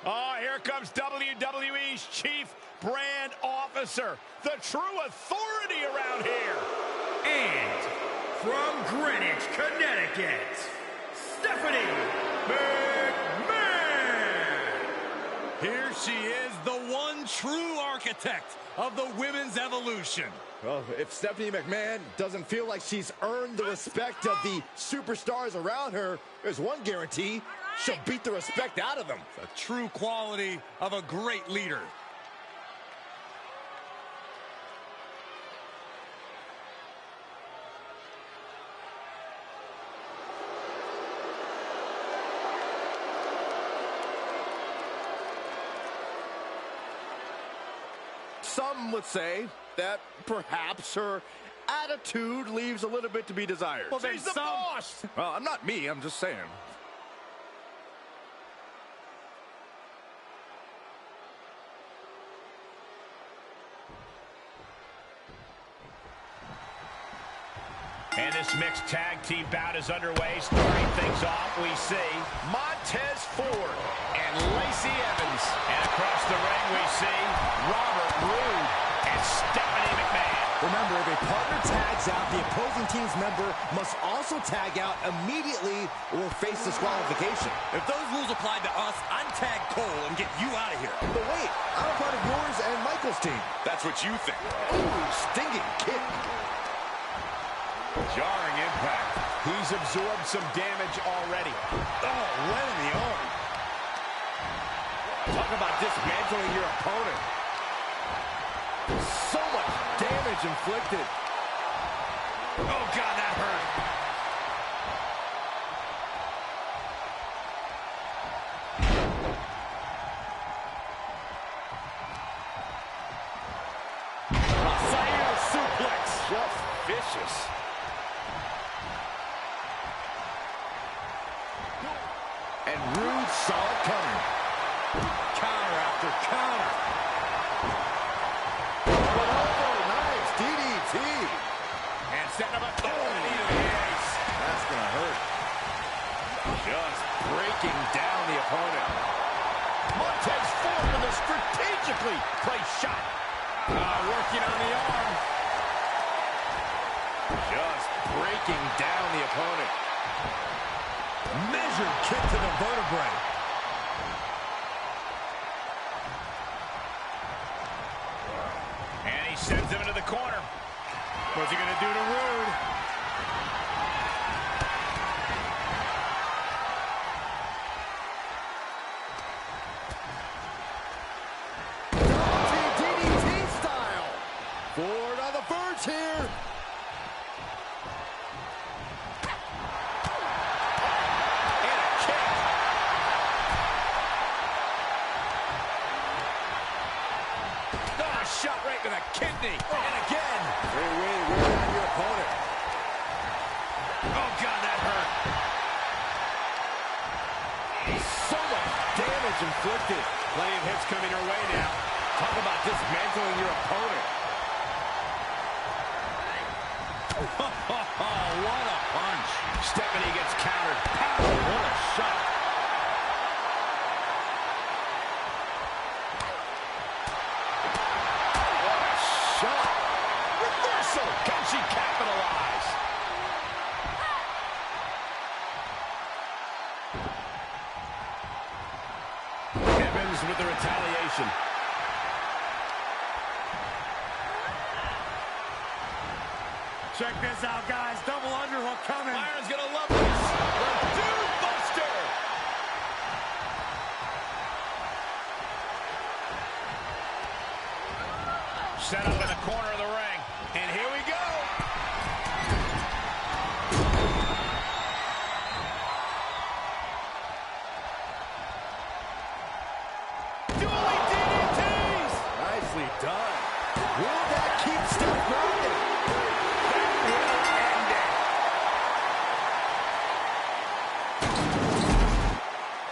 Oh, here comes WWE's Chief Brand Officer, the true authority around here. And from Greenwich, Connecticut, Stephanie McMahon. Here she is, the one true architect of the women's evolution. Well, if Stephanie McMahon doesn't feel like she's earned the respect of the superstars around her, there's one guarantee: she'll beat the respect out of them. A true quality of a great leader. Some would say that perhaps her attitude leaves a little bit to be desired. Well, she's the boss. Well, I'm not me, I'm just saying. And this mixed tag team bout is underway. Starting things off, we see Montez Ford and Lacey Evans. And across the ring, we see Robert Roode and Stephanie McMahon. Remember, if a partner tags out, the opposing team's member must also tag out immediately or face disqualification. If those rules applied to us, I'd tag Cole and get you out of here. But wait, I'm a part of yours and Michael's team. That's what you think. Ooh, stinging kick. Jarring impact. He's absorbed some damage already. Oh, right in the arm. Talk about dismantling your opponent. So much damage inflicted. Oh, God, that hurt. Rosario suplex. Just vicious. And Roode saw it coming. Counter after counter. Nice DDT. And setting up a knee to the ace. That's going to hurt. Just breaking down the opponent. Montez Ford with a strategically placed shot. Working on the arm. Just breaking down the opponent. Measured kick to the vertebrae. And he sends him into the corner. What's he going to do to Roode? DDT style. Ford on the verge here. Shot right to the kidney. And again. Great way to wear down your opponent. Oh, God, that hurt. So much damage inflicted. Plenty of hits coming your way now. Talk about dismantling your opponent. What a punch. Stephanie gets countered. What a shot. Reversal! Can she capitalize? Evans with the retaliation. Check this out, guys. Double underhook coming. Byron's gonna love this. The Dude Buster! Set up in the corner of the ring. And here we go. Dueling DDTs! Nicely done. Will that keep Steph grounded?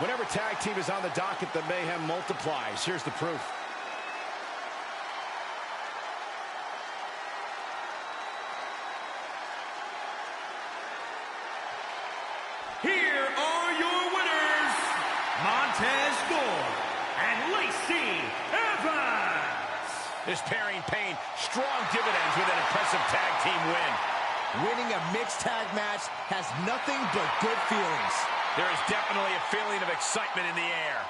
Whenever tag team is on the docket, the mayhem multiplies. Here's the proof. Here are your winners, Montez Ford and Lacey Evans. This pairing paid strong dividends with an impressive tag team win. Winning a mixed tag match has nothing but good feelings. There is definitely a feeling of excitement in the air.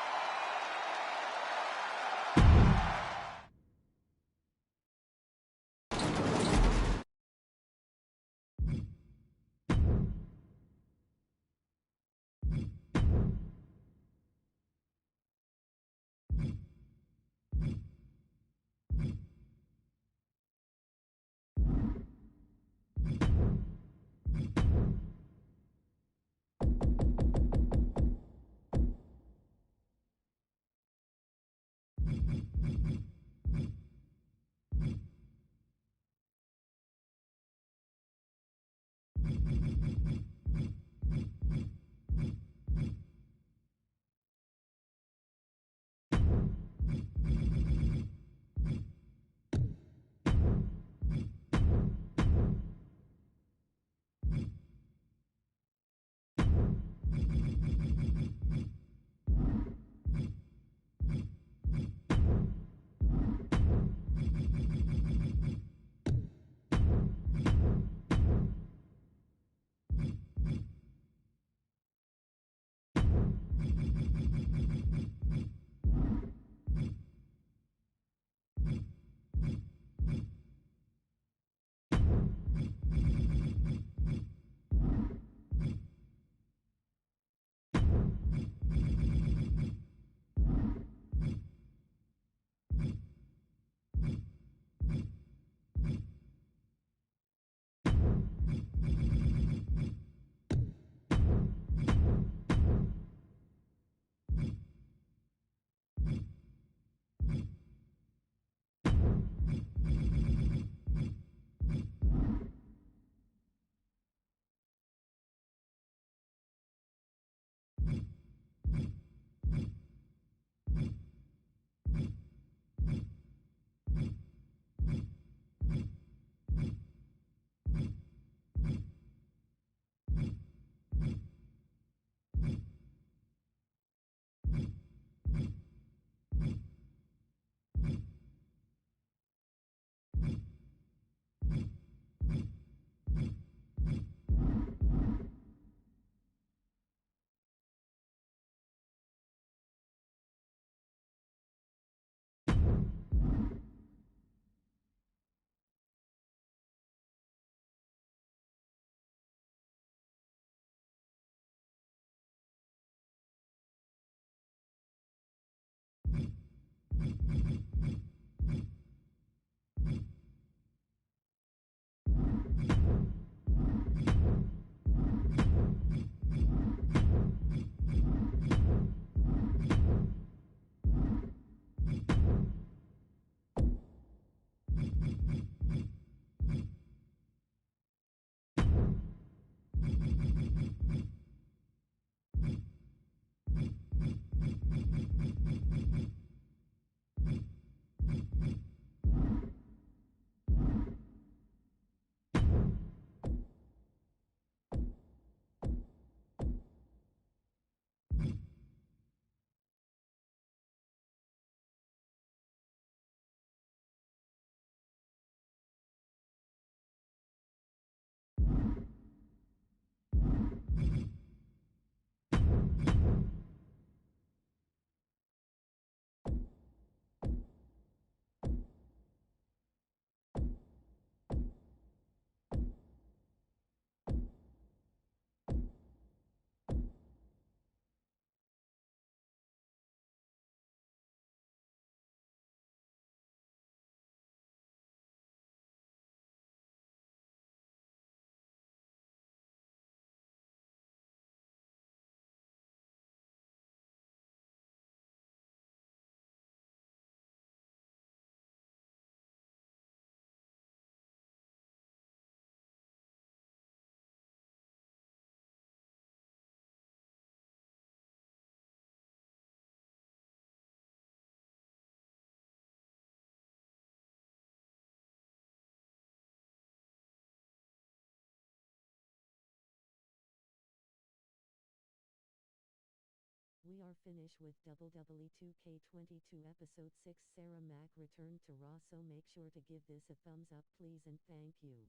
We are finished with WWE 2K22 Episode 6. Sarah Mack returned to Raw, so make sure to give this a thumbs up please and thank you.